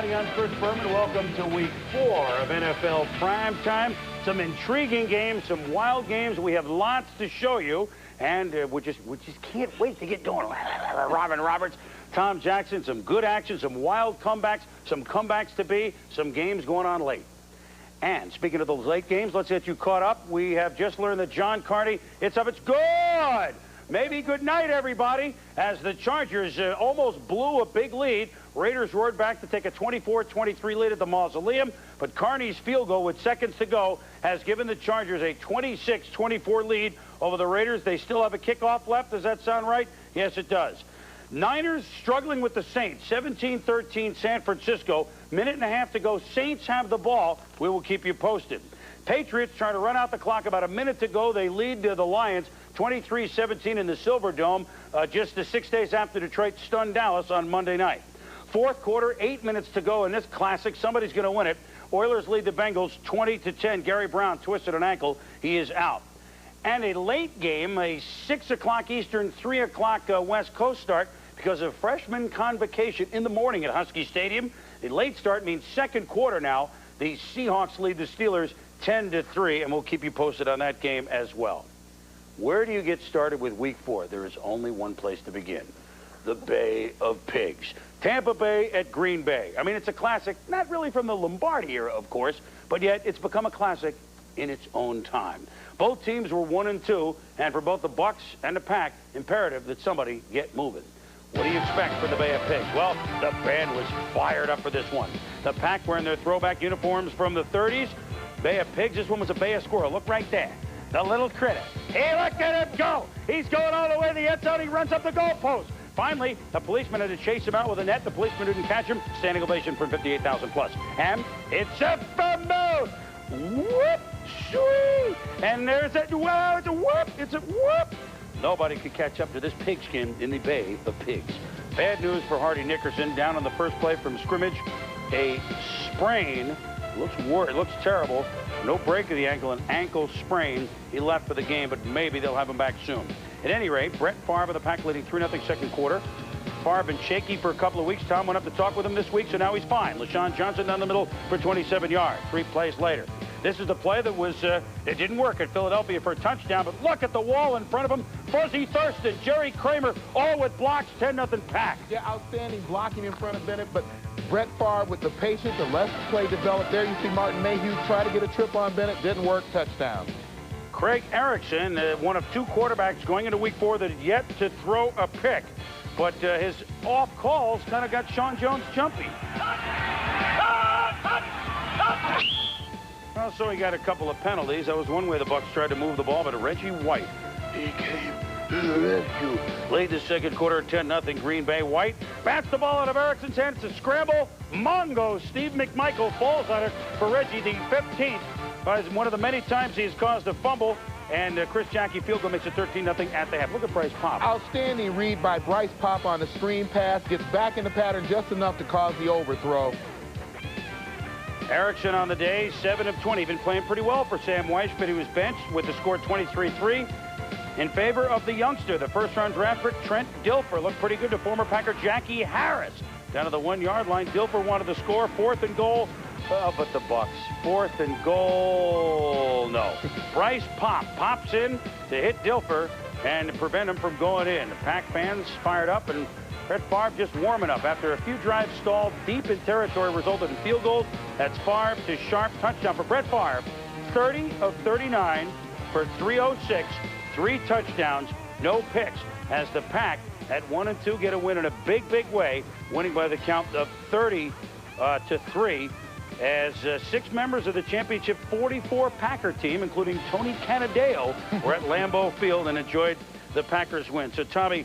morning. I'm Chris Berman. Welcome to week 4 of NFL Primetime. Some intriguing games, some wild games. We have lots to show you, and we just can't wait to get going. Robin Roberts, Tom Jackson, some good action, some wild comebacks, some comebacks to be, some games going on late. And speaking of those late games, let's get you caught up. We have just learned that John Carney, it's good. Maybe good night, everybody, as the Chargers almost blew a big lead. Raiders roared back to take a 24-23 lead at the Mausoleum, but Carney's field goal with seconds to go has given the Chargers a 26-24 lead over the Raiders. They still have a kickoff left. Does that sound right? Yes, it does. Niners struggling with the Saints, 17-13 San Francisco. Minute and a half to go. Saints have the ball. We will keep you posted. Patriots trying to run out the clock. About a minute to go. They lead the Lions 23-17 in the Silver Dome just 6 days after Detroit stunned Dallas on Monday night. Fourth quarter, 8 minutes to go in this classic. Somebody's going to win it. Oilers lead the Bengals 20-10. Gary Brown twisted an ankle. He is out. And a late game, a 6 o'clock Eastern, 3 o'clock West Coast start because of freshman convocation in the morning at Husky Stadium. The late start means second quarter now. The Seahawks lead the Steelers 10-3, and we'll keep you posted on that game as well. Where do you get started with week 4? There is only one place to begin. The Bay of Pigs. Tampa Bay at Green Bay. I mean, it's a classic, not really from the Lombardi era, of course, but yet it's become a classic in its own time. Both teams were 1-2, and for both the Bucs and the Pack, imperative that somebody get moving. What do you expect for the Bay of Pigs? Well, the band was fired up for this one. The Pack wearing their throwback uniforms from the 30s. Bay of Pigs, this one was a Bay of Squirrel. Look right there. The little critter. Hey, look at him go. He's going all the way to the end zone. He runs up the goalpost. Finally, the policeman had to chase him out with a net. The policeman didn't catch him. Standing ovation for 58,000 plus. And it's a fumble. Whoop, sweet. And there's a, wow, it's a whoop. It's a whoop. Nobody could catch up to this pigskin in the Bay of Pigs. Bad news for Hardy Nickerson. Down on the first play from scrimmage. A sprain. It looks terrible. No break of the ankle, an ankle sprain. He left for the game, but maybe they'll have him back soon. At any rate, Brett Favre of the Pack leading 3-0 second quarter. Favre been shaky for a couple of weeks. Tom went up to talk with him this week, so now he's fine. LaShawn Johnson down the middle for 27 yards. 3 plays later. This is the play that was, it didn't work at Philadelphia for a touchdown, but look at the wall in front of him. Fuzzy Thurston, Jerry Kramer, all with blocks, 10-0 Pack. Yeah, outstanding blocking in front of Bennett, but Brett Favre with the patience, the less play developed. There you see Martin Mayhew try to get a trip on Bennett, didn't work, touchdown. Craig Erickson, one of 2 quarterbacks going into week 4 that had yet to throw a pick, but his off calls kind of got Sean Jones jumpy. Well, so he got a couple of penalties. That was one way the Bucs tried to move the ball, but Reggie White, he came to the rescue. Late the second quarter, 10-0 Green Bay. White bats the ball out of Erickson's hand. It's a scramble. Mongo, Steve McMichael falls on it for Reggie, the 15th. By one of the many times he has caused a fumble, and Chris Jackie field goal makes it 13-0 at the half. Look at Bryce Pop. Outstanding read by Bryce Pop on the screen pass. Gets back in the pattern just enough to cause the overthrow. Erickson on the day, 7 of 20. Been playing pretty well for Sam Weiss, but he was benched with the score 23-3 in favor of the youngster. The first-round draft pick, Trent Dilfer, looked pretty good to former Packer Jackie Harris. Down to the 1-yard line, Dilfer wanted to score. 4th and goal. But the Bucs, 4th and goal, no. Bryce Pop pops in to hit Dilfer and prevent him from going in. The Pack fans fired up, and Brett Favre just warming up. After a few drives stalled deep in territory, resulted in field goals. That's Favre to Sharp touchdown for Brett Favre. 30 of 39 for 306, 3 touchdowns, no picks, as the Pack at 1-2 get a win in a big, big way, winning by the count of 30-3. As 6 members of the championship 44 Packer team, including Tony Canadeo, were at Lambeau Field and enjoyed the Packers win. So, Tommy,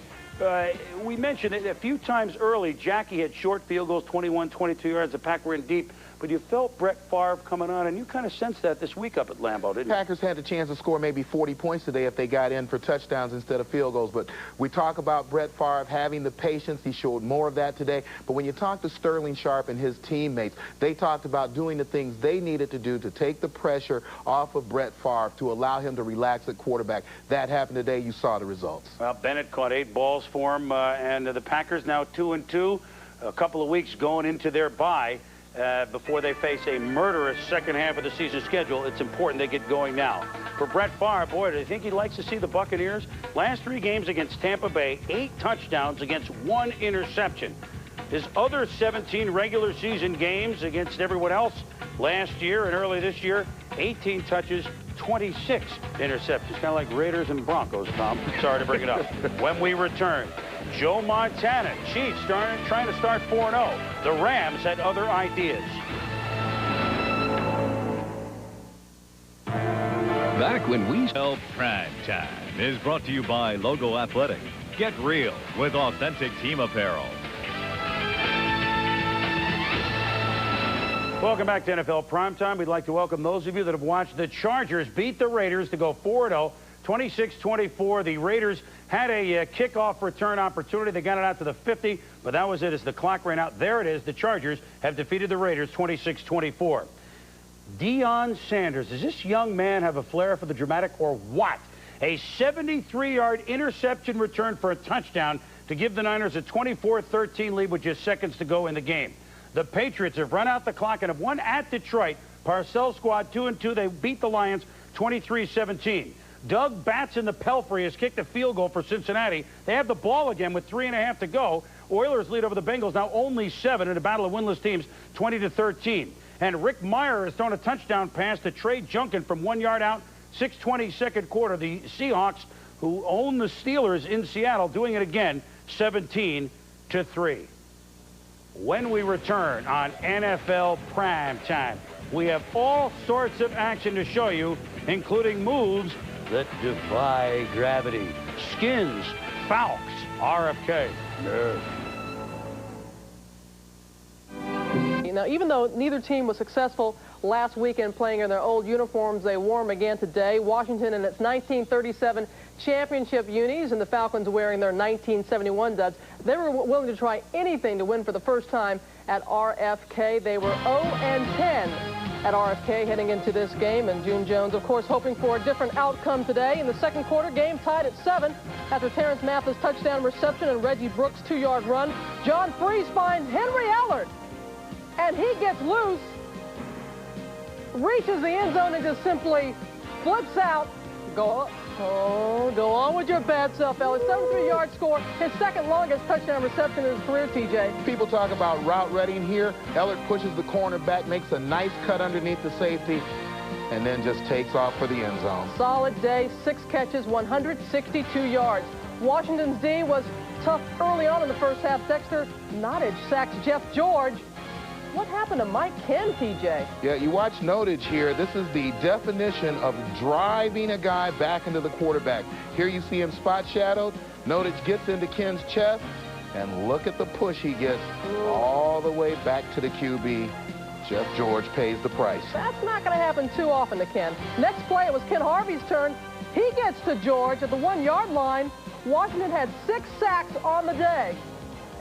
we mentioned it a few times early. Jackie had short field goals, 21, 22 yards. The Pack were in deep. But you felt Brett Favre coming on, and you kind of sensed that this week up at Lambeau, didn't you? Packers had the chance to score maybe 40 points today if they got in for touchdowns instead of field goals. But we talk about Brett Favre having the patience. He showed more of that today. But when you talk to Sterling Sharp and his teammates, they talked about doing the things they needed to do to take the pressure off of Brett Favre to allow him to relax at quarterback. That happened today. You saw the results. Well, Bennett caught 8 balls for him, and the Packers now 2-2. A couple of weeks going into their bye. before they face a murderous second half of the season schedule. It's important they get going now. For Brett Favre, boy, do you think he likes to see the Buccaneers? Last 3 games against Tampa Bay, 8 touchdowns against 1 interception. His other 17 regular season games against everyone else last year and early this year, 18 touches, 26 interceptions. Kind of like Raiders and Broncos, Tom. Sorry to bring it up. When we return, Joe Montana, Chiefs trying to start 4-0. The Rams had other ideas. Back when we sell Primetime is brought to you by Logo Athletic. Get real with authentic team apparel. Welcome back to NFL Primetime. We'd like to welcome those of you that have watched the Chargers beat the Raiders to go 4-0, 26-24. The Raiders had a kickoff return opportunity. They got it out to the 50, but that was it as the clock ran out. There it is. The Chargers have defeated the Raiders 26-24. Deion Sanders. Does this young man have a flair for the dramatic or what? A 73-yard interception return for a touchdown to give the Niners a 24-13 lead with just seconds to go in the game. The Patriots have run out the clock and have won at Detroit. Parcells squad 2-2. They beat the Lions 23-17. Doug Batson, the Pelfrey, has kicked a field goal for Cincinnati. They have the ball again with 3.5 to go. Oilers lead over the Bengals now only 7 in a battle of winless teams, 20-13. And Rick Meyer has thrown a touchdown pass to Trey Junkin from 1 yard out, 6:20 second quarter. The Seahawks, who own the Steelers in Seattle, doing it again, 17-3. When we return on NFL Primetime, we have all sorts of action to show you, including moves that defy gravity. Skins, Falcons, RFK. No. Now, even though neither team was successful last weekend playing in their old uniforms, they wore them again today. Washington in its 1937 championship unis and the Falcons wearing their 1971 duds. They were willing to try anything to win for the first time at RFK. They were 0-10 at RFK heading into this game, and June Jones, of course, hoping for a different outcome today. In the second quarter, game tied at 7 after Terrence Mathis' touchdown reception and Reggie Brooks' 2-yard run. John Freese finds Henry Ellard, and he gets loose, reaches the end zone, and just simply flips out. Go on with your bad self, Ellard. 73-yard score, his second longest touchdown reception in his career, TJ. People talk about route reading here. Ellard pushes the corner back, makes a nice cut underneath the safety, and then just takes off for the end zone. Solid day, 6 catches, 162 yards. Washington's D was tough early on in the first half. Dexter Nottage sacks Jeff George. What happened to Mike Ken, TJ? Yeah, you watch Nottage here. This is the definition of driving a guy back into the quarterback. Here you see him spot shadowed. Nottage gets into Ken's chest, and look at the push he gets all the way back to the QB. Jeff George pays the price. That's not going to happen too often to Ken. Next play, it was Ken Harvey's turn. He gets to George at the 1-yard line. Washington had 6 sacks on the day.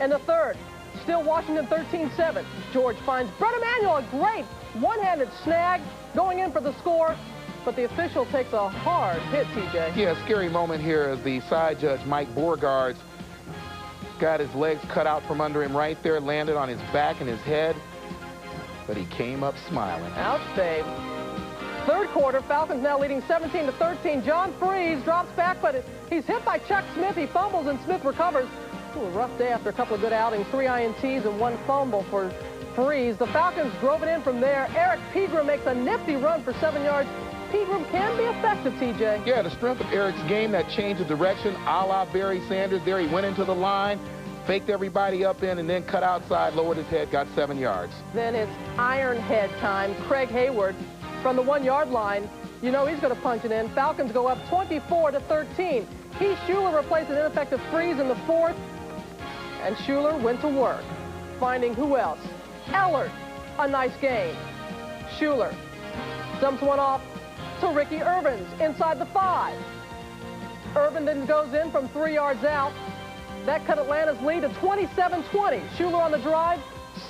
In the third, still Washington 13-7. George finds Brett Emanuel, a great one-handed snag, going in for the score, but the official takes a hard hit, TJ. Yeah, scary moment here as the side judge, Mike Beauregard's, got his legs cut out from under him right there, landed on his back and his head, but he came up smiling. Ouch, babe. Third quarter, Falcons now leading 17-13. John Freese drops back, but he's hit by Chuck Smith. He fumbles, and Smith recovers. Ooh, a rough day after a couple of good outings. 3 INTs and 1 fumble for Freese. The Falcons drove it in from there. Eric Pegram makes a nifty run for 7 yards. Pegram can be effective, TJ. Yeah, the strength of Eric's game, that change of direction, a la Barry Sanders there. He went into the line, faked everybody up in, and then cut outside, lowered his head, got 7 yards. Then it's iron head time. Craig Hayward from the 1-yard line. You know he's going to punch it in. Falcons go up 24-13. Heath Schuler replaced an ineffective Freese in the fourth. And Schuler went to work, finding who else? Ellard, a nice gain. Schuler dumps one off to Ricky Irvins inside the 5. Irvin then goes in from 3 yards out. That cut Atlanta's lead to 27-20. Schuler on the drive,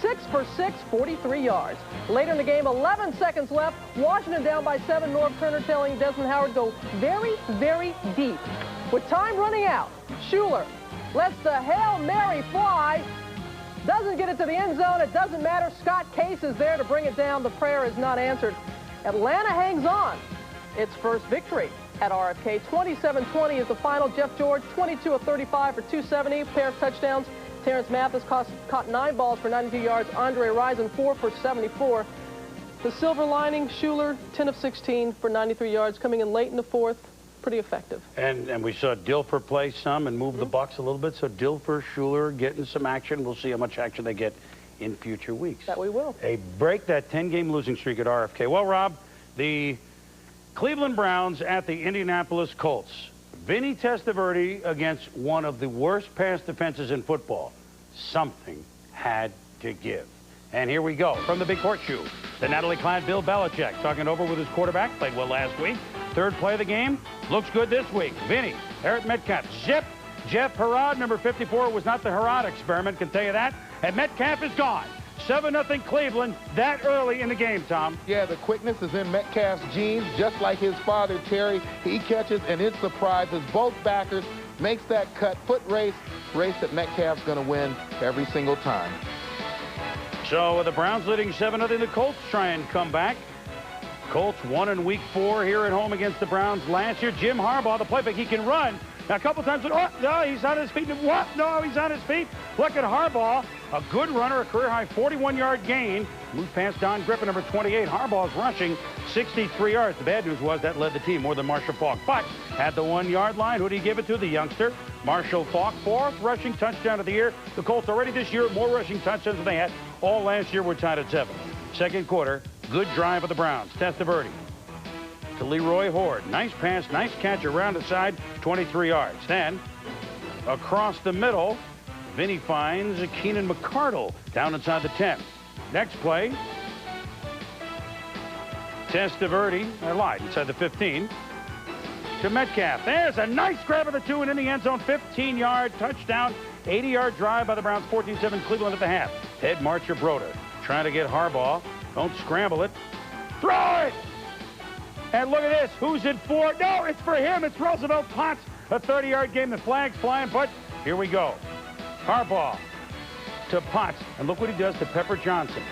6 for 6, 43 yards. Later in the game, 11 seconds left. Washington down by 7. Norv Turner telling Desmond Howard go very, very deep. With time running out, Schuler lets the Hail Mary fly, Doesn't get it to the end zone. It doesn't matter. Scott Case is there to bring it down. The prayer is not answered. Atlanta hangs on. Its first victory at RFK. 27-20 is the final. Jeff George, 22 of 35 for 270. Pair of touchdowns. Terrence Mathis caught 9 balls for 92 yards. Andre Rison, 4 for 74. The silver lining, Schuler, 10 of 16 for 93 yards, coming in late in the fourth. Pretty effective. And we saw Dilfer play some and move the Bucks a little bit. So Dilfer, Schuler getting some action. We'll see how much action they get in future weeks. That we will. A break that 10-game losing streak at RFK. Well, Rob, the Cleveland Browns at the Indianapolis Colts. Vinny Testaverde against one of the worst pass defenses in football. Something had to give. And here we go from the big horseshoe. The Natalie Clyde, Bill Belichick talking over with his quarterback. Played well last week. Third play of the game. Looks good this week. Vinny, Eric Metcalf, zip. Jeff Herod, number 54, was not the Herod experiment, can tell you that. And Metcalf is gone. 7-0 Cleveland that early in the game, Tom. Yeah, the quickness is in Metcalf's genes, just like his father, Terry. He catches, and it surprises both backers, makes that cut, foot race that Metcalf's going to win every single time. So with the Browns leading 7-0, the Colts try and come back. Colts won in week 4 here at home against the Browns last year. Jim Harbaugh, the playbook, he can run. Now, a couple times, oh, no, he's on his feet. What? No, he's on his feet. Look at Harbaugh, a good runner, a career-high 41-yard gain. Moved past Don Griffin, number 28. Harbaugh's rushing 63 yards. The bad news was that led the team more than Marshall Faulk. But at the 1-yard line, who did he give it to? The youngster, Marshall Faulk. 4th rushing touchdown of the year. The Colts already this year, more rushing touchdowns than they had all last year. Were tied at 7. Second quarter, good drive of the Browns. Testaverde to Leroy Horde. Nice pass, nice catch around the side, 23 yards. Then, across the middle, Vinny finds Keenan McCardle down inside the 10. Next play, Testaverde, I lied, inside the 15, to Metcalf. There's a nice grab of the 2 and in the end zone, 15-yard touchdown, 80-yard drive by the Browns, 14-7 Cleveland at the half. Head Marcher Broder trying to get Harbaugh. Don't scramble it. Throw it! And look at this. Who's it for? No, it's for him. It's Roosevelt Potts. A 30-yard game. The flag's flying, but here we go. Harbaugh to Potts. And look what he does to Pepper Johnson.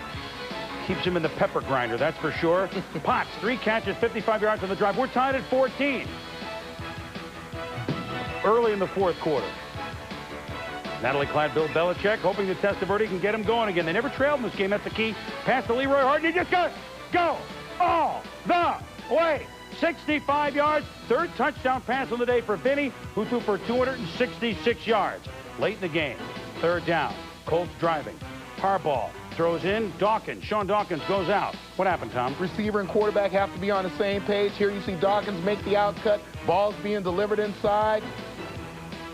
Keeps him in the pepper grinder, that's for sure. Potts, 3 catches, 55 yards on the drive. We're tied at 14. Early in the fourth quarter. Natalie Clyde, Bill Belichick, hoping that Testaverde can get him going again. They never trailed in this game. That's the key. Pass to Leroy Horde, and he just goes, go all the way. 65 yards. 3rd touchdown pass on the day for Vinny, who threw for 266 yards. Late in the game. 3rd down. Colts driving. Harbaugh throws in. Dawkins. Sean Dawkins goes out. What happened, Tom? Receiver and quarterback have to be on the same page. Here you see Dawkins make the outcut. Ball's being delivered inside.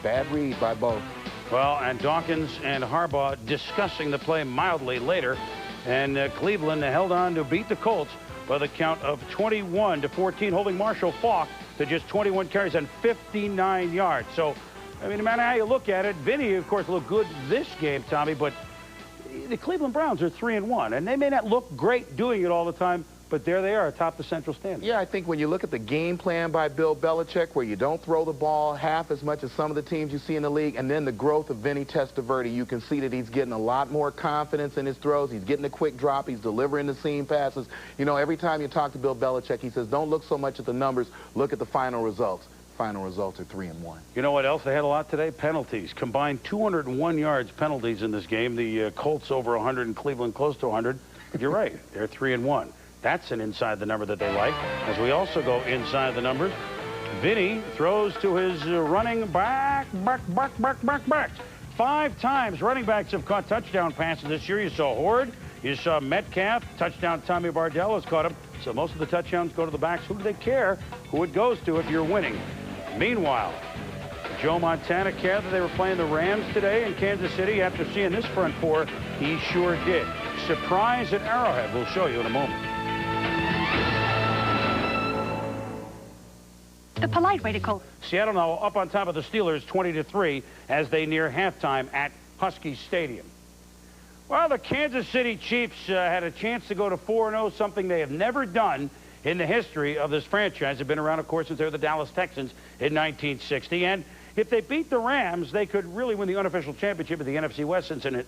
Bad read by both. Well, and Dawkins and Harbaugh discussing the play mildly later. And Cleveland held on to beat the Colts by the count of 21-14, holding Marshall Faulk to just 21 carries and 59 yards. So, I mean, no matter how you look at it, Vinny, of course, looked good this game, Tommy, but the Cleveland Browns are 3-1, and they may not look great doing it all the time, but there they are atop the Central standings. Yeah, I think when you look at the game plan by Bill Belichick, where you don't throw the ball half as much as some of the teams you see in the league, and then the growth of Vinny Testaverde, you can see that he's getting a lot more confidence in his throws. He's getting a quick drop. He's delivering the seam passes. You know, every time you talk to Bill Belichick, he says, don't look so much at the numbers. Look at the final results. Final results are 3-1. You know what else they had a lot today? Penalties. Combined 201 yards penalties in this game. The Colts over 100 and Cleveland close to 100. But you're right. They're 3-1. That's an inside the number that they like. As we also go inside the numbers, Vinny throws to his running back. 5 times running backs have caught touchdown passes this year. You saw Horde. You saw Metcalf. Touchdown Tommy Bardell has caught him. So most of the touchdowns go to the backs. Who do they care who it goes to if you're winning? Meanwhile, Joe Montana cared that they were playing the Rams today in Kansas City. After seeing this front four, he sure did. Surprise at Arrowhead. We'll show you in a moment. The polite way to call. Seattle now up on top of the Steelers 20-3 as they near halftime at Husky Stadium. Well, the Kansas City Chiefs had a chance to go to 4-0, something they have never done in the history of this franchise. They've been around, of course, since they were the Dallas Texans in 1960. And If they beat the Rams, they could really win the unofficial championship of the NFC West, since a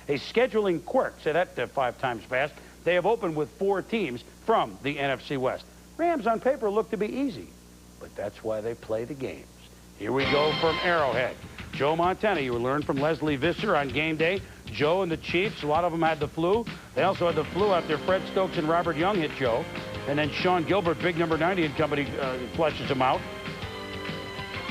scheduling quirk, say that 5 times fast, they have opened with 4 teams from the NFC West. Rams on paper look to be easy, but that's why they play the games. Here we go from Arrowhead. Joe Montana, you learned from Leslie Visser on game day. Joe and the Chiefs, a lot of them had the flu. They also had the flu after Fred Stokes and Robert Young hit Joe. And then Sean Gilbert, big number 90 and company, flushes him out.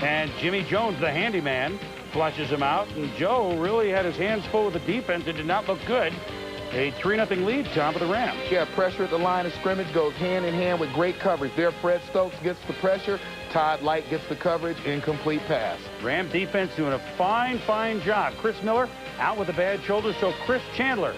And Jimmy Jones, the handyman, flushes him out. And Joe really had his hands full with the defense. It did not look good. A 3-0 lead, Tom, for the Rams. Yeah, pressure at the line of scrimmage goes hand in hand with great coverage. There, Fred Stokes gets the pressure. Todd Light gets the coverage. Incomplete pass. Ram defense doing a fine, fine job. Chris Miller out with a bad shoulder, so Chris Chandler,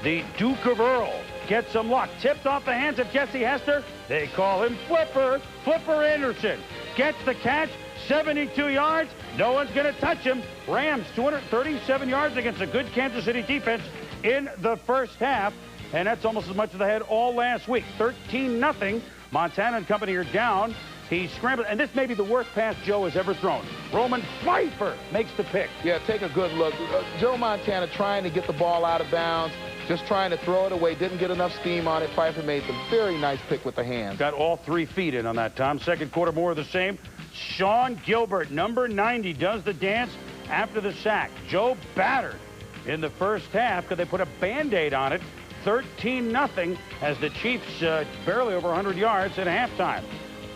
the Duke of Earl, gets some luck. Tipped off the hands of Jesse Hester. They call him Flipper. Flipper Anderson gets the catch. 72 yards. No one's going to touch him. Rams 237 yards against a good Kansas City defense in the first half. And that's almost as much as they had all last week. 13-0. Montana and company are down. He scrambled, and this may be the worst pass Joe has ever thrown. Roman Pfeiffer makes the pick. Yeah, take a good look. Joe Montana trying to get the ball out of bounds, just trying to throw it away, didn't get enough steam on it. Pfeiffer made the very nice pick with the hands. Got all 3 feet in on that, Tom. Second quarter, more of the same. Sean Gilbert, number 90, does the dance after the sack. Joe battered in the first half because they put a Band-Aid on it. 13-0 as the Chiefs barely over 100 yards at halftime.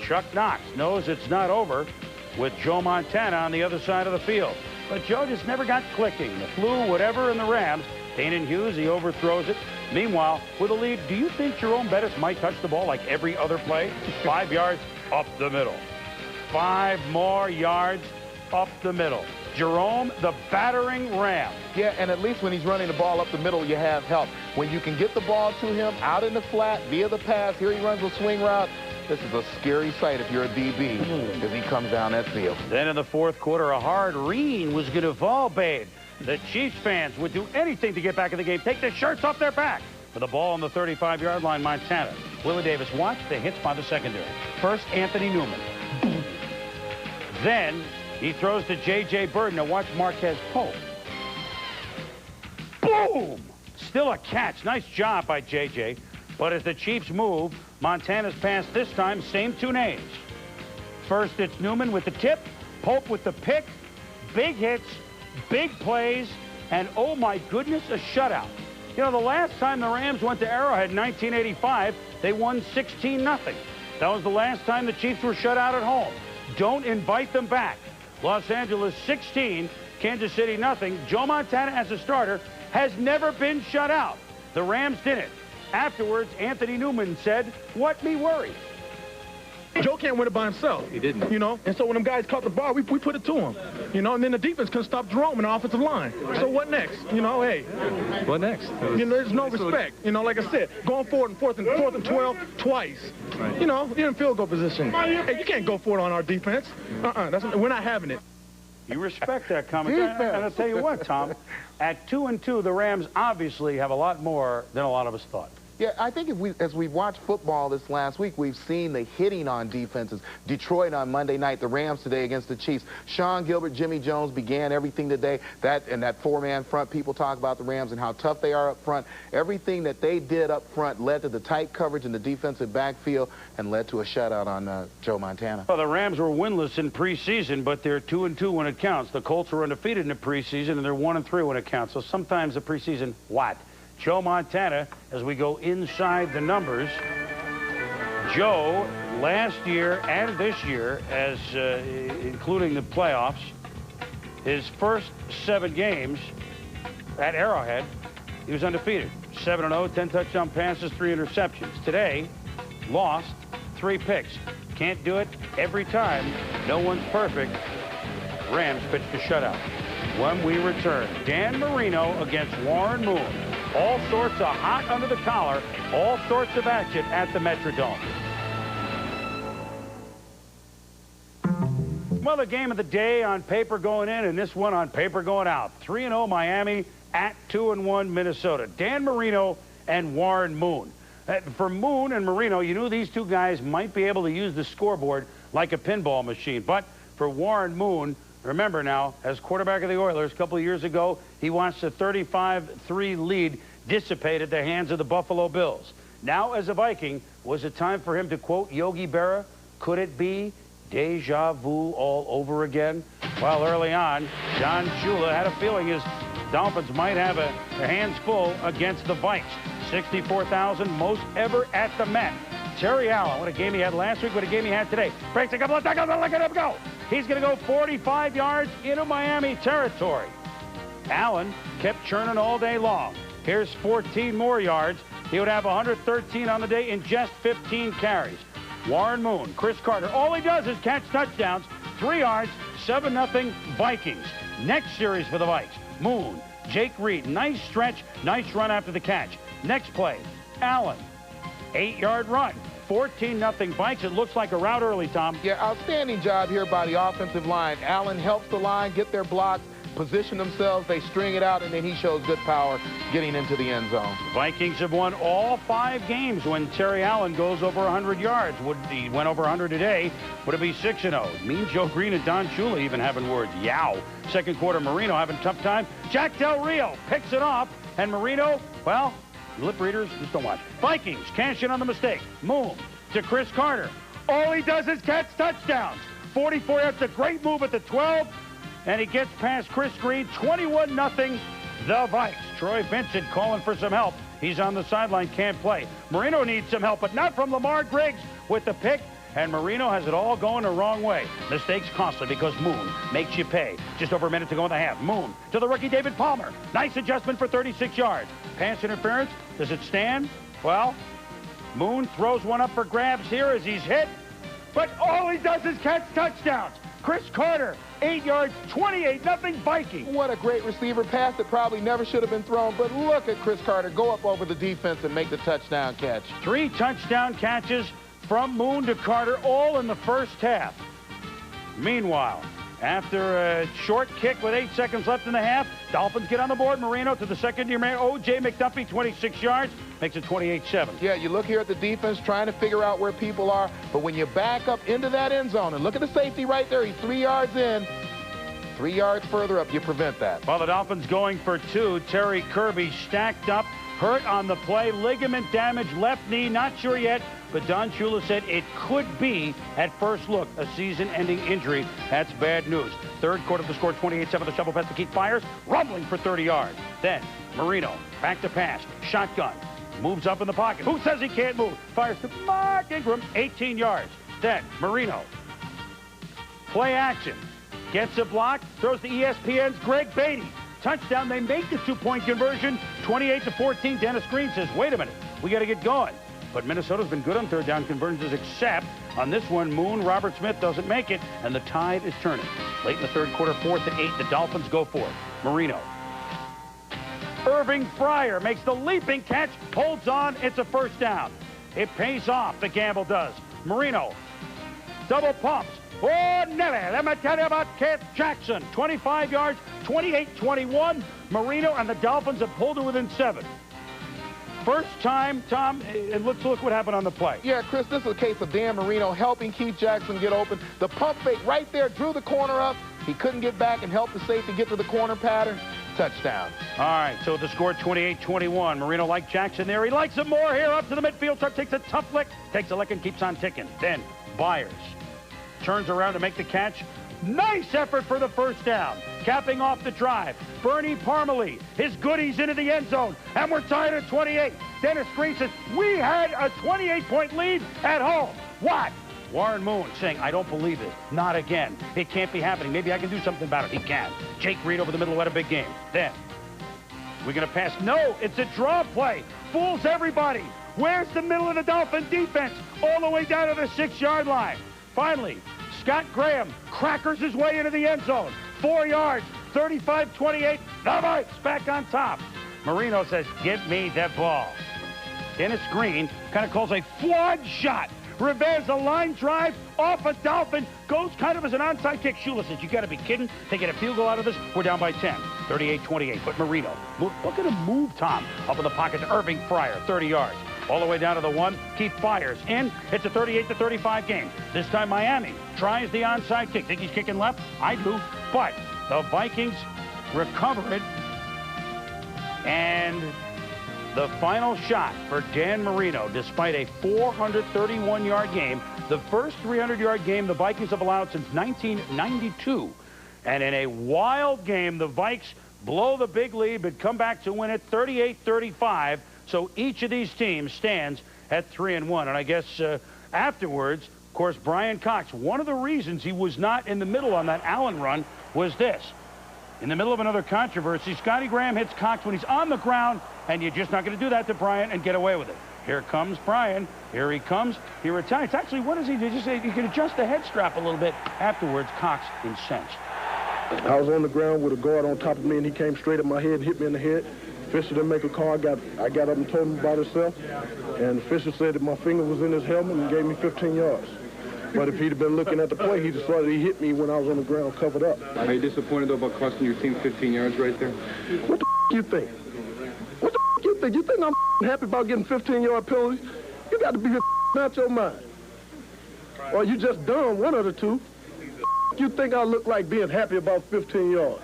Chuck Knox knows it's not over with Joe Montana on the other side of the field. But Joe just never got clicking. The flu, whatever, in the Rams. Danon Hughes, he overthrows it. Meanwhile, with a lead, do you think Jerome Bettis might touch the ball like every other play? 5 yards up the middle. 5 more yards up the middle. Jerome, the battering Ram. Yeah, and at least when he's running the ball up the middle, you have help. When you can get the ball to him out in the flat via the pass, here he runs a swing route. This is a scary sight if you're a DB as he comes down that field. Then in the fourth quarter, a hard rain was going to fall, babe. The Chiefs fans would do anything to get back in the game, take their shirts off their back. For the ball on the 35-yard line, Montana. Willie Davis watch the hits by the secondary. First, Anthony Newman. Then he throws to J.J. Bird. Now watch Marquez Pope. Boom! Still a catch. Nice job by J.J. But as the Chiefs move, Montana's pass this time, same 2 names. First, it's Newman with the tip, Pope with the pick, big hits, big plays, and oh my goodness, a shutout. You know, the last time the Rams went to Arrowhead in 1985, they won 16-0. That was the last time the Chiefs were shut out at home. Don't invite them back. Los Angeles 16, Kansas City nothing. Joe Montana as a starter has never been shut out. The Rams did it. Afterwards, Anthony Newman said, "What me worry?" Joe can't win it by himself. He didn't. You know, and so when them guys caught the ball, we put it to him. You know, and then the defense couldn't stop Jerome in the offensive line. So what next? You know, hey. What next? You know, there's no respect. You know, like I said, going forward in fourth and 12 twice. Right. You know, you're in field goal position. Hey, you can't go for it on our defense. We're not having it. You respect that comment. And I'll tell you what, Tom, at 2-2, the Rams obviously have a lot more than a lot of us thought. Yeah, I think as we've watched football this last week, we've seen the hitting on defenses. Detroit on Monday night, the Rams today against the Chiefs. Sean Gilbert, Jimmy Jones began everything today. That 4-man front, people talk about the Rams and how tough they are up front. Everything that they did up front led to the tight coverage in the defensive backfield and led to a shutout on Joe Montana. Well, the Rams were winless in preseason, but they're 2-2 when it counts. The Colts were undefeated in the preseason, and they're 1-3 when it counts. So sometimes the preseason, what? Joe Montana, as we go inside the numbers, Joe, last year and this year, as including the playoffs, his first 7 games at Arrowhead, he was undefeated. 7-0, 10 touchdown passes, 3 interceptions. Today, lost, 3 picks. Can't do it every time. No one's perfect. Rams pitched a shutout. When we return, Dan Marino against Warren Moon. All sorts of hot under the collar, all sorts of action at the Metrodome. Well, the game of the day on paper going in, and this one on paper going out. 3-0 Miami at 2-1 Minnesota. Dan Marino and Warren Moon. For Moon and Marino, you knew these two guys might be able to use the scoreboard like a pinball machine. But for Warren Moon. Remember now, as quarterback of the Oilers a couple of years ago, he watched a 35-3 lead dissipate at the hands of the Buffalo Bills. Now, as a Viking, was it time for him to quote Yogi Berra? Could it be deja vu all over again? Well, early on, Don Shula had a feeling his Dolphins might have a hands full against the Vikes. 64,000, most ever at the Met. Terry Allen, what a game he had last week, what a game he had today. Breaks a couple of tackles, look at him go. He's going to go 45 yards into Miami territory. Allen kept churning all day long. Here's 14 more yards. He would have 113 on the day in just 15 carries. Warren Moon, Chris Carter, all he does is catch touchdowns. 3 yards, 7-0 Vikings. Next series for the Vikes. Moon, Jake Reed, nice stretch, nice run after the catch. Next play, Allen, 8-yard run. 14-0 Vikes. It looks like a route early, Tom. Yeah, outstanding job here by the offensive line. Allen helps the line get their blocks, position themselves, they string it out, and then he shows good power getting into the end zone. Vikings have won all 5 games when Terry Allen goes over 100 yards. Would he went over 100 today? Would it be 6-0? Mean Joe Green and Don Shula even having words. Yow. Second quarter, Marino having a tough time. Jack Del Rio picks it off, and Marino, well, lip readers, just don't watch. Vikings cash in on the mistake. Moon to Chris Carter. All he does is catch touchdowns. 44 yards, a great move at the 12, and he gets past Chris Green. 21-0 the Vikes. Troy Vincent calling for some help. He's on the sideline, can't play. Marino needs some help, but not from Lamar Griggs with the pick, and Marino has it all going the wrong way. Mistakes costly because Moon makes you pay. Just over a minute to go in the half. Moon to the rookie David Palmer. Nice adjustment for 36 yards. Pass interference. Does it stand? Well, Moon throws one up for grabs here as he's hit, but all he does is catch touchdowns. Chris Carter, 8 yards, 28-0 Viking. What a great receiver pass that probably never should have been thrown, but look at Chris Carter go up over the defense and make the touchdown catch. 3 touchdown catches from Moon to Carter, all in the first half. Meanwhile, after a short kick with 8 seconds left in the half, Dolphins get on the board. Marino to the second-year man, O.J. McDuffie, 26 yards, makes it 28-7. Yeah, you look here at the defense trying to figure out where people are, but when you back up into that end zone, and look at the safety right there, he's 3 yards in, 3 yards further up, you prevent that. Well, the Dolphins going for 2. Terry Kirby stacked up, hurt on the play, ligament damage, left knee, not sure yet, but Don Shula said it could be, at first look, a season-ending injury. That's bad news. Third quarter, the score 28-7. The shovel pass to Keith fires, rumbling for 30 yards. Then Marino, back to pass, shotgun, moves up in the pocket. Who says he can't move? Fires to Mark Ingram, 18 yards. Then Marino, play action, gets a block, throws to ESPN's Greg Beatty. Touchdown, they make the 2-point conversion, 28-14. Dennis Green says, wait a minute, we got to get going. But Minnesota's been good on third down conversions, except on this one, Moon, Robert Smith doesn't make it, and the tide is turning. Late in the third quarter, 4th and 8, the Dolphins go for it. Marino. Irving Fryer makes the leaping catch, holds on, it's a first down. It pays off, the gamble does. Marino, double pumps. Oh, Nelly, let me tell you about Keith Jackson. 25 yards, 28-21. Marino and the Dolphins have pulled it within 7. First time, Tom, and let's look what happened on the play. Yeah, Chris, this is a case of Dan Marino helping Keith Jackson get open. The pump fake right there drew the corner up. He couldn't get back and help the safety get to the corner pattern. Touchdown. All right, so the score 28-21. Marino liked Jackson there. He likes him more here up to the midfield. Truck takes a tough lick, takes a lick and keeps on ticking. Then Byers turns around to make the catch. Nice effort for the first down. Capping off the drive, Bernie Parmalee, his goodies into the end zone, and we're tied at 28. Dennis Green says, we had a 28-point lead at home. What? Warren Moon saying, I don't believe this. Not again. It can't be happening. Maybe I can do something about it. He can. Jake Reed over the middle had a big game. Then, we're going to pass. No, it's a draw play. Fools everybody. Where's the middle of the Dolphin defense? All the way down to the 6-yard line. Finally, Scott Graham crackers his way into the end zone. 4 yards, 35-28. The Vikes back on top. Marino says, give me that ball. Dennis Green kind of calls a flawed shot. Rivers a line drive off a Dolphin. Goes kind of as an onside kick. Shula says, you got to be kidding. They get a field goal out of this. We're down by 10. 38-28. But Marino, look at him move, Tom. Up in the pocket to Irving Fryer, 30 yards. all the way down to the 1. Keith fires in. It's a 38-35 game. This time Miami tries the onside kick. Think he's kicking left? I do. But the Vikings recover it. And the final shot for Dan Marino, despite a 431-yard game, the first 300-yard game the Vikings have allowed since 1992. And in a wild game, the Vikes blow the big lead, but come back to win it 38-35. So each of these teams stands at 3-1. And I guess afterwards, of course, Brian Cox, one of the reasons he was not in the middle on that Allen run was this. In the middle of another controversy, Scotty Graham hits Cox when he's on the ground, and you're just not going to do that to Brian and get away with it. Here comes Brian. Here he comes. He retires. Actually, what does he do? Just say you can adjust the head strap a little bit. Afterwards, Cox incensed. I was on the ground with a guard on top of me, and he came straight at my head and hit me in the head. Fisher didn't make a call. I got up and told him about himself, and Fisher said that my finger was in his helmet and gave me 15 yards. But if he'd have been looking at the play, he'd have saw that he hit me when I was on the ground covered up. Are you disappointed, though, about costing your team 15 yards right there? What the you think? What the you think? You think I'm happy about getting 15-yard penalties? You got to be out your mind. Or you just dumb, one of the two. You think I look like being happy about 15 yards?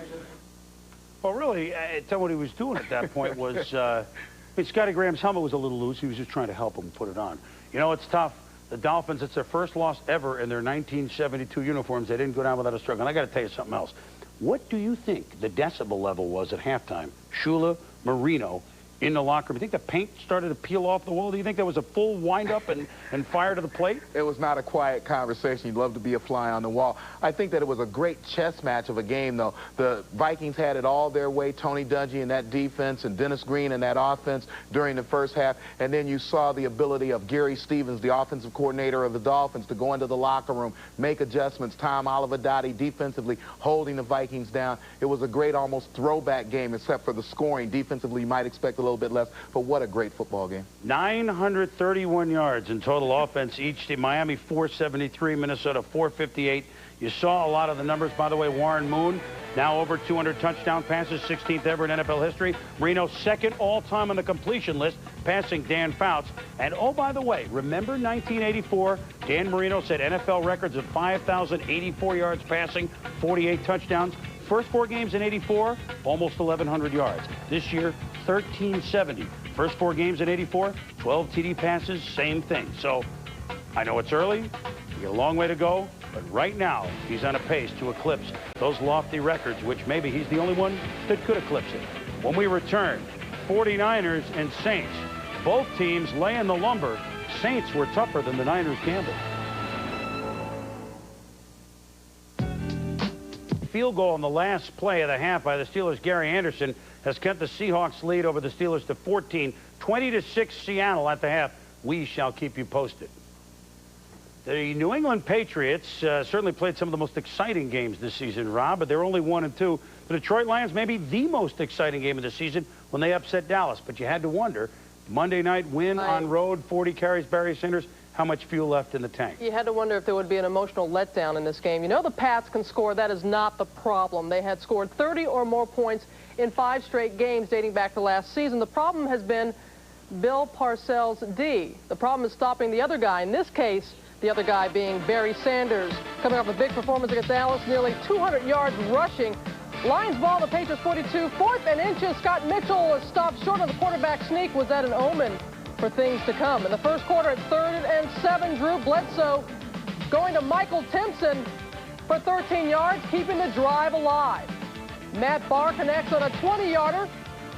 Well, really, tell what he was doing at that point was, I mean, Scotty Graham's helmet was a little loose. He was just trying to help him put it on. You know, it's tough. The Dolphins, it's their first loss ever in their 1972 uniforms. They didn't go down without a struggle. And I got to tell you something else. What do you think the decibel level was at halftime? Shula, Marino, in the locker room. You think the paint started to peel off the wall? Do you think there was a full wind-up and fire to the plate? It was not a quiet conversation. You'd love to be a fly on the wall. I think that it was a great chess match of a game, though. The Vikings had it all their way, Tony Dungy and that defense and Dennis Green and that offense during the first half. And then you saw the ability of Gary Stevens, the offensive coordinator of the Dolphins, to go into the locker room, make adjustments. Tom Olivadotti defensively holding the Vikings down. It was a great, almost throwback game, except for the scoring. Defensively, you might expect a little bit less, but what a great football game. 931 yards in total offense each team. Miami 473, Minnesota 458. You saw a lot of the numbers. By the way, Warren Moon, now over 200 touchdown passes, 16th ever in NFL history. Marino, second all-time on the completion list, passing Dan Fouts. And oh, by the way, remember 1984? Dan Marino set NFL records of 5,084 yards passing, 48 touchdowns. First 4 games in 84, almost 1,100 yards. This year, 1,370. First 4 games in 84, 12 TD passes, same thing. So I know it's early, we got a long way to go, but right now he's on a pace to eclipse those lofty records, which maybe he's the only one that could eclipse it. When we return, 49ers and Saints. Both teams laying the lumber. Saints were tougher than the Niners gambled. Field goal on the last play of the half by the Steelers, Gary Anderson, has kept the Seahawks lead over the Steelers to 14. 20-6 Seattle at the half. We shall keep you posted. The New England Patriots certainly played some of the most exciting games this season, Rob, but they're only 1-2. The Detroit Lions may be the most exciting game of the season when they upset Dallas, but you had to wonder, Monday night win on road, 40 carries, Barry Sanders, how much fuel left in the tank? You had to wonder if there would be an emotional letdown in this game. You know the Pats can score. That is not the problem. They had scored 30 or more points in 5 straight games dating back to last season. The problem has been Bill Parcells' D. The problem is stopping the other guy. In this case, the other guy being Barry Sanders. Coming off a big performance against Dallas, nearly 200 yards rushing. Lions ball, the Patriots 42. 4th and inches. Scott Mitchell stopped short of the quarterback sneak. Was that an omen for things to come? In the first quarter at 3rd and 7, Drew Bledsoe going to Michael Timpson for 13 yards, keeping the drive alive. Matt Barr connects on a 20-yarder,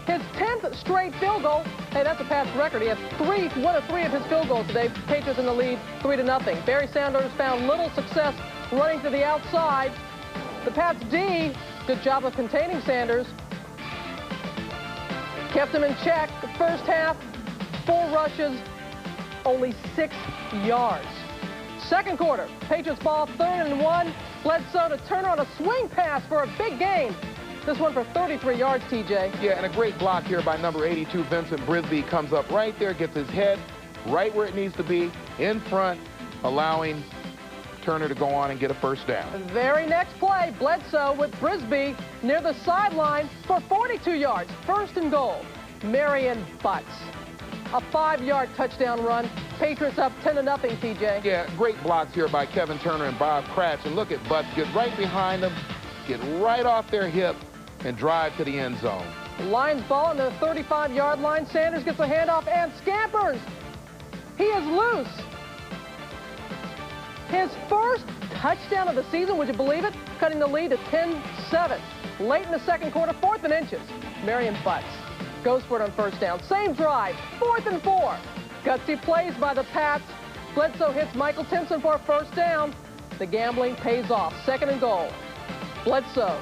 his 10th straight field goal. Hey, that's a Pats record. He has 1 of 3 of his field goals today. Patriots in the lead, 3-0. Barry Sanders found little success running to the outside. The Pats D, good job of containing Sanders. Kept him in check. The first half, 4 rushes, only 6 yards. Second quarter, Patriots ball, 3rd and 1. Bledsoe to Turner on a swing pass for a big gain. This one for 33 yards, TJ. Yeah, and a great block here by number 82, Vincent Brisby. Comes up right there, gets his head right where it needs to be, in front, allowing Turner to go on and get a first down. The very next play, Bledsoe with Brisby near the sideline for 42 yards. 1st and goal. Marion Butts. A 5-yard touchdown run. Patriots up 10-0, TJ. Yeah, great blocks here by Kevin Turner and Bob Cratch. And look at Butts get right behind them, get right off their hip, and drive to the end zone. Lions ball on the 35-yard line. Sanders gets a handoff and scampers. He is loose. His first touchdown of the season, would you believe it? Cutting the lead to 10-7. Late in the second quarter, 4th and inches. Marion Butts goes for it on first down. Same drive, 4th and 4. Gutsy plays by the Pats. Bledsoe hits Michael Timpson for a first down. The gambling pays off. 2nd and goal. Bledsoe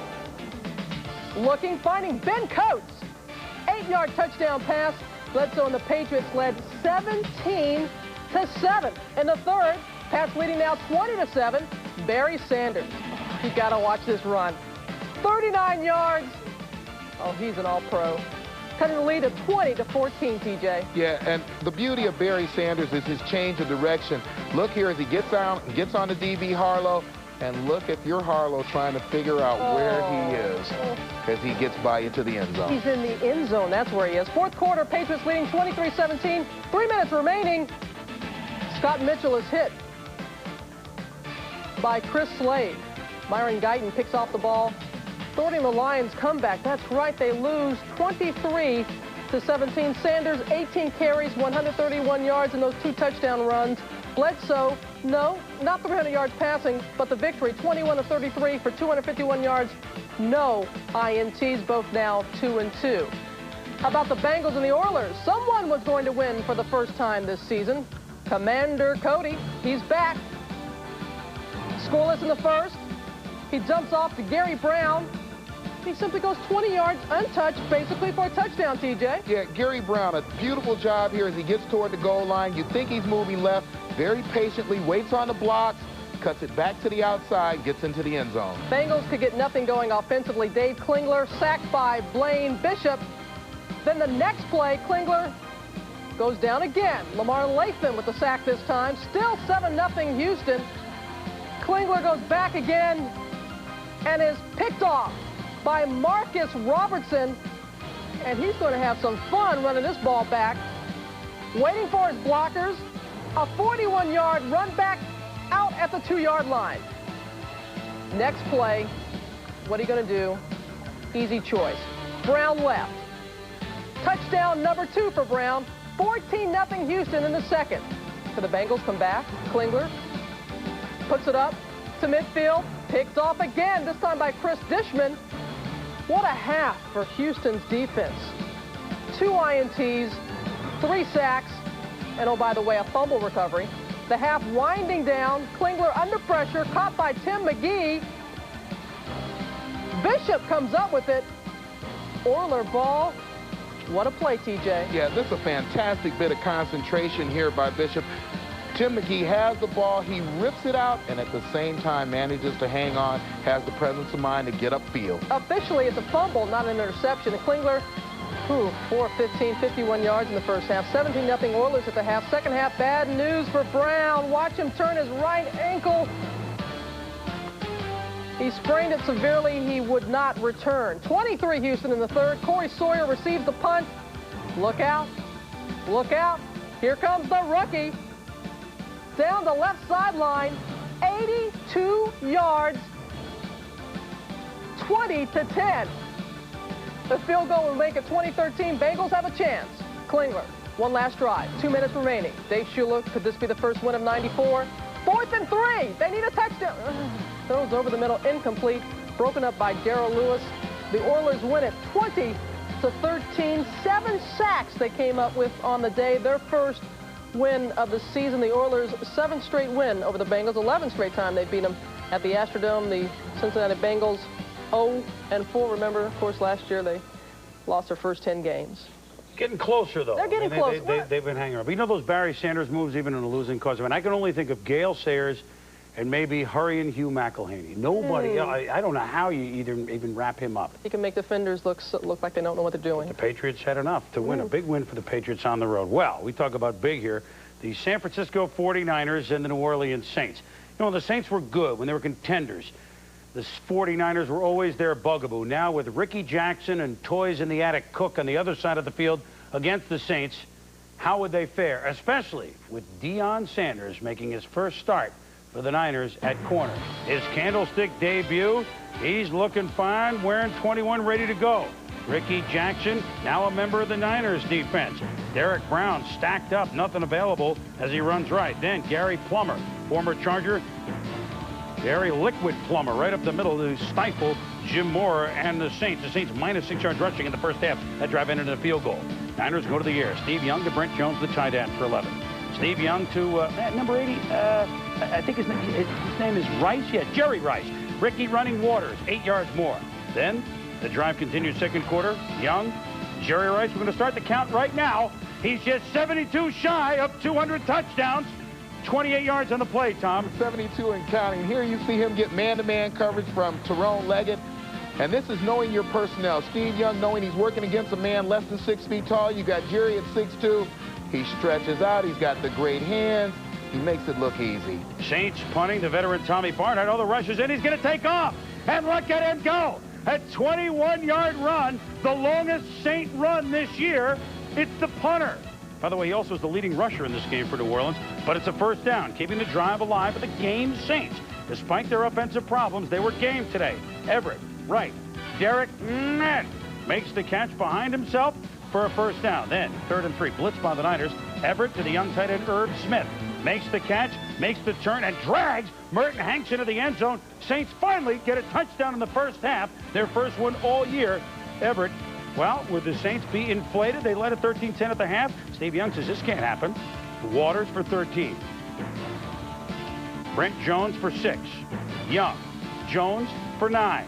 looking, finding Ben Coates. 8-yard touchdown pass. Bledsoe and the Patriots led 17-7 in the third. Pats leading now 20-7. Barry Sanders. You got to watch this run. 39 yards. Oh, he's an all-pro. Cutting the lead to 20-14, TJ. Yeah, and the beauty of Barry Sanders is his change of direction. Look here as he gets out and gets on the DB Harlow, and look if you're Harlow trying to figure out where he is as he gets by into the end zone. He's in the end zone. That's where he is. Fourth quarter, Patriots leading 23-17. 3 minutes remaining. Scott Mitchell is hit by Chris Slade. Myron Guyton picks off the ball. Thwarting the Lions' comeback. That's right, they lose 23-17. Sanders, 18 carries, 131 yards in those 2 touchdown runs. Bledsoe, no, not 300 yards passing, but the victory, 21-33 for 251 yards. No INTs, both now 2-2. How about the Bengals and the Oilers? Someone was going to win for the first time this season. Commander Cody, he's back. Scoreless in the first. He jumps off to Gary Brown. He simply goes 20 yards untouched, basically for a touchdown, TJ. Yeah, Gary Brown, a beautiful job here as he gets toward the goal line. You think he's moving left, very patiently, waits on the blocks, cuts it back to the outside, gets into the end zone. Bengals could get nothing going offensively. Dave Klingler sacked by Blaine Bishop. Then the next play, Klingler goes down again. Lamar Latham with the sack this time. Still 7-0 Houston. Klingler goes back again and is picked off by Marcus Robertson, and he's going to have some fun running this ball back. Waiting for his blockers, a 41-yard run back out at the 2-yard line. Next play, what are you going to do? Easy choice. Brown left. Touchdown number 2 for Brown. 14-0 Houston in the second. Can the Bengals come back? Klingler puts it up to midfield. Picked off again, this time by Chris Dishman. What a half for Houston's defense. 2 INTs, 3 sacks, and oh, by the way, a fumble recovery. The half winding down. Klingler under pressure, caught by Tim McGee. Bishop comes up with it. Oiler ball. What a play, TJ. Yeah, this is a fantastic bit of concentration here by Bishop. Tim McGee has the ball, he rips it out, and at the same time manages to hang on, has the presence of mind to get upfield. Officially, it's a fumble, not an interception. And Klingler, 4-15, 51 yards in the first half. 17-0 Oilers at the half. Second half, bad news for Brown. Watch him turn his right ankle. He sprained it severely. He would not return. 23 Houston in the third. Corey Sawyer receives the punt. Look out. Look out. Here comes the rookie. Down the left sideline, 82 yards, 20-10. The field goal will make it 2013. Bengals have a chance. Klingler, one last drive, 2 minutes remaining. Dave Shula, could this be the first win of 94? 4th and 3. They need a touchdown. Throws over the middle, incomplete. Broken up by Darrell Lewis. The Oilers win it 20-13. 7 sacks they came up with on the day. Their first win of the season. The Oilers' 7th straight win over the Bengals. 11th straight time they beat them at the Astrodome. The Cincinnati Bengals 0-4. Remember, of course, last year they lost their first 10 games. Getting closer, though. They're getting closer. They've been hanging around. But you know those Barry Sanders moves, even in a losing cause? I mean, I can only think of Gale Sayers and maybe hurrying Hugh McElhaney. Nobody, I don't know how you even wrap him up. He can make defenders look like they don't know what they're doing. The Patriots had enough to win. A big win for the Patriots on the road. Well, we talk about big here. The San Francisco 49ers and the New Orleans Saints. You know, the Saints were good when they were contenders. The 49ers were always their bugaboo. Now with Ricky Jackson and Toys in the Attic Cook on the other side of the field against the Saints, how would they fare, especially with Deion Sanders making his first start for the Niners at corner. His candlestick debut, he's looking fine, wearing 21, ready to go. Ricky Jackson, now a member of the Niners defense. Derek Brown stacked up, nothing available as he runs right. Then Gary Plummer, former Charger. Gary Liquid Plummer right up the middle to stifle Jim Moore and the Saints. The Saints minus 6 yards rushing in the first half. That drive ended in a field goal. Niners go to the air. Steve Young to Brent Jones, the tight end for 11. Steve Young to number 80. I think his name is Rice. Yeah, Jerry Rice. Ricky running Waters, 8 yards more. Then the drive continues second quarter. Young, Jerry Rice. We're going to start the count right now. He's just 72 shy of 200 touchdowns. 28 yards on the play, Tom. 72 and counting. Here you see him get man-to-man coverage from Tyrone Leggett. And this is knowing your personnel. Steve Young knowing he's working against a man less than 6 feet tall. You got Jerry at 6'2". He stretches out. He's got the great hands. He makes it look easy. Saints punting. The veteran Tommy Barnett. All the rushes in. He's going to take off. And look at him go. A 21-yard run. The longest Saint run this year. It's the punter. By the way, he also is the leading rusher in this game for New Orleans, but it's a first down, keeping the drive alive for the game Saints. Despite their offensive problems, they were game today. Everett, right. Derek Ned makes the catch behind himself for a first down. Then, 3rd and 3, blitz by the Niners. Everett to the young tight end Herb Smith. Makes the catch, makes the turn, and drags Merton Hanks into the end zone. Saints finally get a touchdown in the first half, their first one all year. Everett, well, would the Saints be inflated? They led at 13-10 at the half. Steve Young says this can't happen. Waters for 13. Brent Jones for 6. Young. Jones for 9.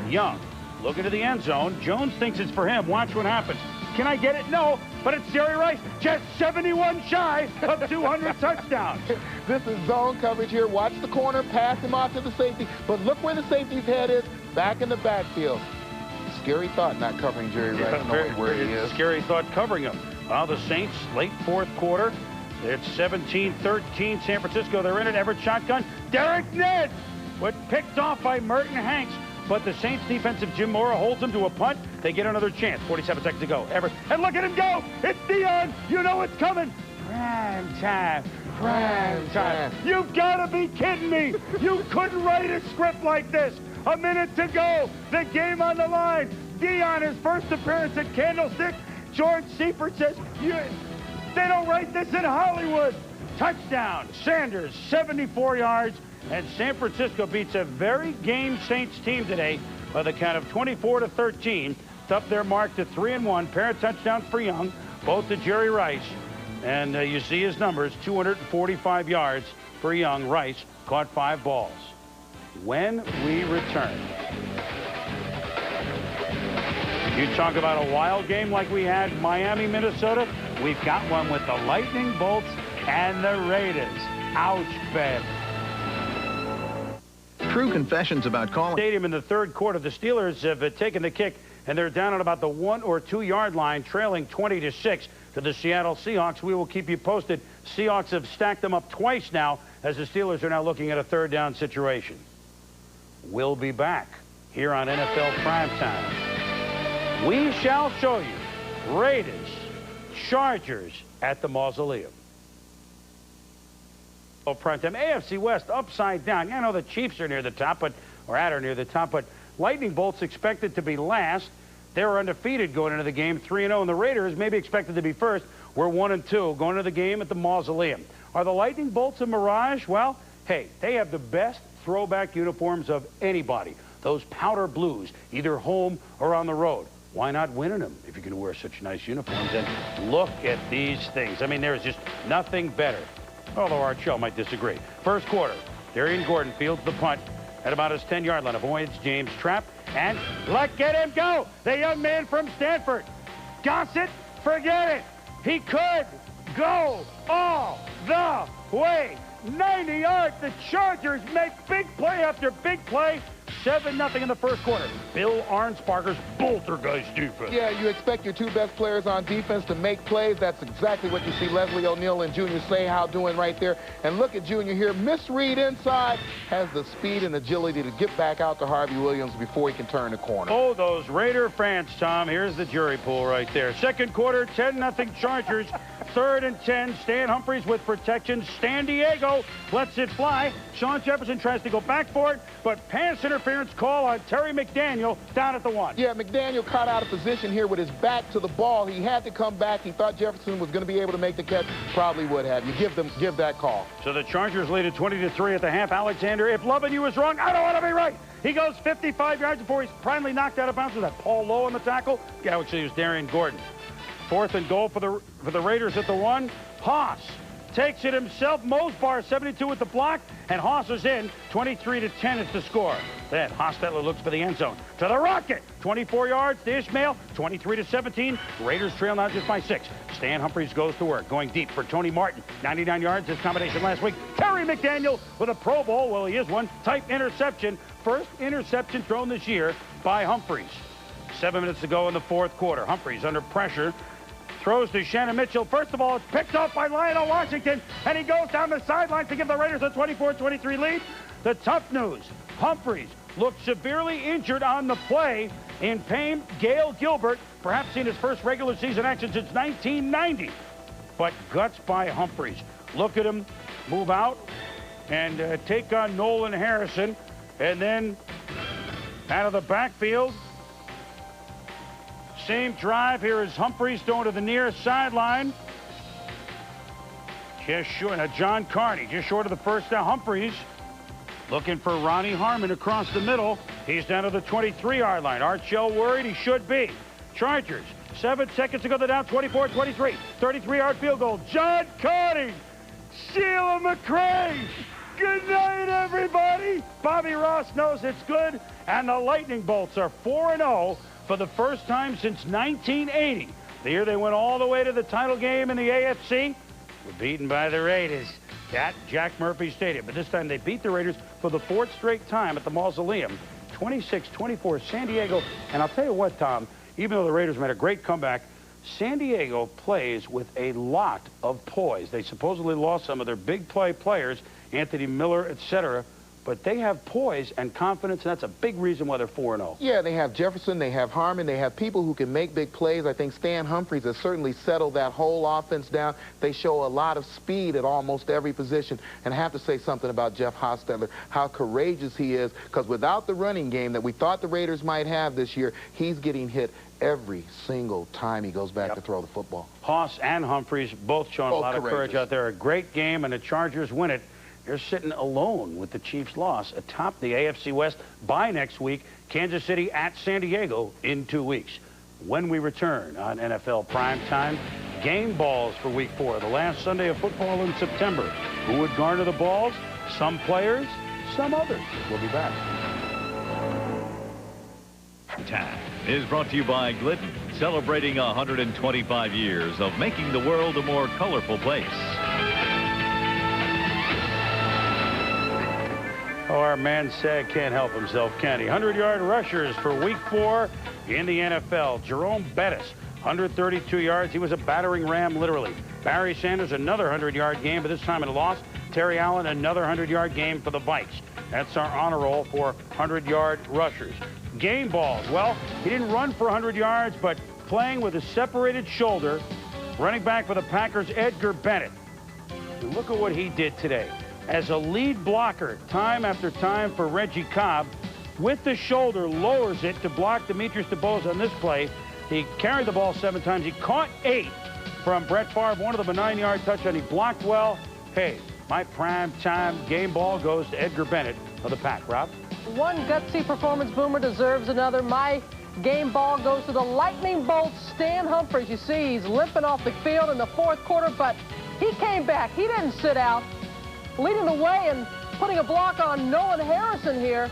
Young looking to the end zone. Jones thinks it's for him. Watch what happens. Can I get it? No, but it's Jerry Rice, just 71 shy of 200 touchdowns. This is zone coverage here. Watch the corner, pass him off to the safety. But look where the safety's head is, back in the backfield. Scary thought not covering Jerry Rice, knowing where he is. Scary thought covering him. Well, the Saints, late fourth quarter. It's 17-13, San Francisco. They're in it. Everett shotgun. Derek Ned, but picked off by Merton Hanks. But the Saints defensive Jim Mora holds them to a punt. They get another chance. 47 seconds to go. Everett, and look at him go. It's Deion. You know it's coming. Prime time. Prime time. You've got to be kidding me. You couldn't write a script like this. A minute to go. The game on the line. Deion, his first appearance at Candlestick. George Seifert says, they don't write this in Hollywood. Touchdown. Sanders, 74 yards. And San Francisco beats a very game Saints team today by the count of 24-13. To up their mark to 3-1. Pair of touchdowns for Young, both to Jerry Rice. And you see his numbers, 245 yards for Young. Rice caught 5 balls. When we return, you talk about a wild game like we had Miami, Minnesota. We've got one with the Lightning Bolts and the Raiders. Ouch, Ben. True confessions about calling. Stadium in the third quarter. The Steelers have taken the kick, and they're down at about the 1 or 2 yard line, trailing 20-6 to the Seattle Seahawks. We will keep you posted. Seahawks have stacked them up twice now, as the Steelers are now looking at a third down situation. We'll be back here on NFL Primetime. We shall show you Raiders, Chargers at the Mausoleum. Primetime. AFC West upside down. I know the Chiefs are near the top, or near the top, but Lightning Bolts expected to be last. They were undefeated going into the game, 3-0, and the Raiders maybe expected to be first. We're 1-2 going into the game at the Mausoleum. Are the Lightning Bolts a mirage? Well, hey, they have the best throwback uniforms of anybody. Those powder blues, either home or on the road. Why not win in them if you can wear such nice uniforms? And look at these things. I mean, there's just nothing better. Although Art Shell might disagree. First quarter, Darian Gordon fields the punt at about his 10-yard line. Avoids James' trap. And let him go. The young man from Stanford. Gossett, forget it. He could go all the way. 90 yards. The Chargers make big play after big play. 7-0 in the first quarter. Bill Arnsparger's poltergeist defense. Yeah, you expect your 2 best players on defense to make plays. That's exactly what you see Leslie O'Neal and Junior Seau doing right there. And look at Junior here. Misread inside. Has the speed and agility to get back out to Harvey Williams before he can turn the corner. Oh, those Raider fans, Tom. Here's the jury pool right there. Second quarter, 10-0 Chargers. 3rd and 10. Stan Humphries with protection. San Diego lets it fly. Sean Jefferson tries to go back for it, but pass interference call on Terry McDaniel down at the 1. Yeah, McDaniel caught out of position here with his back to the ball. He had to come back. He thought Jefferson was going to be able to make the catch. Probably would have. You give that call. So the Chargers lead at 20-3 at the half. Alexander, if loving you is wrong, I don't want to be right. He goes 55 yards before he's finally knocked out of bounds with that Paul Lowe on the tackle. Yeah, actually, it was Darian Gordon. 4th and goal for the Raiders at the 1. Haas takes it himself. Mosbar 72 with the block, and Haas is in. 23-10 is the score. Then Hostetler looks for the end zone. To the rocket. 24 yards to Ishmael. 23-17. Raiders trail now just by 6. Stan Humphries goes to work, going deep for Tony Martin. 99 yards, his combination last week. Terry McDaniel with a Pro Bowl. Well, he is one. Type interception. First interception thrown this year by Humphries. 7 minutes to go in the 4th quarter. Humphries under pressure. Throws to Shannon Mitchell. First of all, it's picked off by Lionel Washington, and he goes down the sideline to give the Raiders a 24-23 lead. The tough news, Humphries looked severely injured on the play. In pain, Gail Gilbert, perhaps seen his first regular season action since 1990. But guts by Humphries. Look at him move out and take on Nolan Harrison. And then out of the backfield, same drive. Here is Humphries going to the near sideline. Just short. John Carney just short of the first down. Humphries looking for Ronnie Harmon across the middle. He's down to the 23-yard line. Art Shell worried. He should be. Chargers, 7 seconds to go. They're down 24-23. 33-yard field goal. John Carney. Sheila McCray. Good night, everybody. Bobby Ross knows it's good. And the Lightning Bolts are 4-0. For the first time since 1980. The year they went all the way to the title game in the AFC, were beaten by the Raiders at Jack Murphy Stadium. But this time they beat the Raiders for the 4th straight time at the Mausoleum. 26-24 San Diego. And I'll tell you what, Tom, even though the Raiders made a great comeback, San Diego plays with a lot of poise. They supposedly lost some of their big play players, Anthony Miller, etc., but they have poise and confidence, and that's a big reason why they're 4-0. Yeah, they have Jefferson, they have Harmon, they have people who can make big plays. I think Stan Humphries has certainly settled that whole offense down. They show a lot of speed at almost every position. And I have to say something about Jeff Hostetler, how courageous he is, because without the running game that we thought the Raiders might have this year, he's getting hit every single time he goes back to throw the football. Haas and Humphries both showing a lot of courage out there. A great game, and the Chargers win it. They're sitting alone with the Chiefs' loss atop the AFC West. By next week, Kansas City at San Diego in 2 weeks. When we return on NFL Primetime, game balls for Week 4, the last Sunday of football in September. Who would garner the balls? Some players, some others. We'll be back. Time is brought to you by Glidden, celebrating 125 years of making the world a more colorful place. Oh, our man Sag can't help himself, can he? 100-yard rushers for Week 4 in the NFL. Jerome Bettis, 132 yards. He was a battering ram, literally. Barry Sanders, another 100-yard game, but this time in a loss. Terry Allen, another 100-yard game for the Vikes. That's our honor roll for 100-yard rushers. Game balls. Well, he didn't run for 100 yards, but playing with a separated shoulder, running back for the Packers, Edgar Bennett. And look at what he did today. As a lead blocker, time after time for Reggie Cobb, with the shoulder, lowers it to block Demetrius DeBose on this play. He carried the ball 7 times. He caught 8 from Brett Favre, one of them a 9-yard touchdown. He blocked well. Hey, my prime time game ball goes to Edgar Bennett of the Pack. Rob? One gutsy performance, Boomer, deserves another. My game ball goes to the Lightning Bolt, Stan Humphries. You see, he's limping off the field in the 4th quarter, but he came back. He didn't sit out. Leading the way and putting a block on Nolan Harrison here.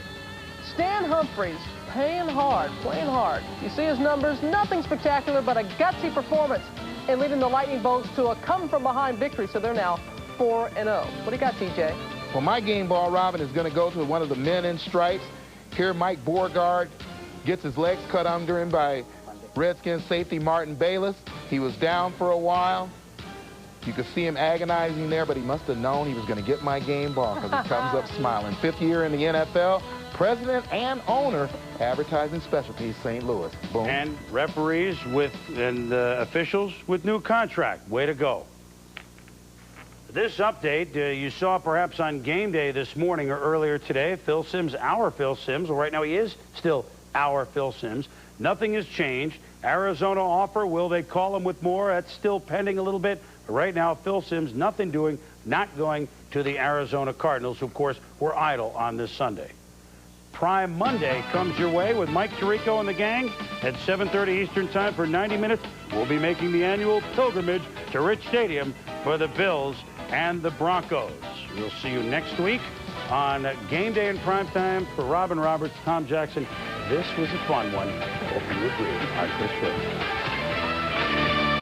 Stan Humphries playing hard. You see his numbers, nothing spectacular, but a gutsy performance in leading the Lightning Bolts to a come-from-behind victory, so they're now 4-0. What do you got, TJ? Well, my game ball, Robin, is going to go to one of the men in stripes. Here, Mike Beauregard gets his legs cut under him by Redskins safety Martin Bayless. He was down for a while. You could see him agonizing there, but he must have known he was going to get my game ball because he comes up smiling. 5th year in the NFL, president and owner, Advertising Specialties, St. Louis. Boom. And referees and officials with new contract. Way to go. This update you saw perhaps on game day this morning or earlier today. Phil Simms, our Phil Simms. Well, right now he is still our Phil Simms. Nothing has changed. Arizona offer, will they call him with more? That's still pending a little bit. But right now, Phil Simms, nothing doing, not going to the Arizona Cardinals, who, of course, were idle on this Sunday. Prime Monday comes your way with Mike Tirico and the gang at 7:30 Eastern Time for 90 minutes. We'll be making the annual pilgrimage to Rich Stadium for the Bills and the Broncos. We'll see you next week on Game Day in Primetime. For Robin Roberts, Tom Jackson, this was a fun one. Hope you agree. I'm Chris Wood.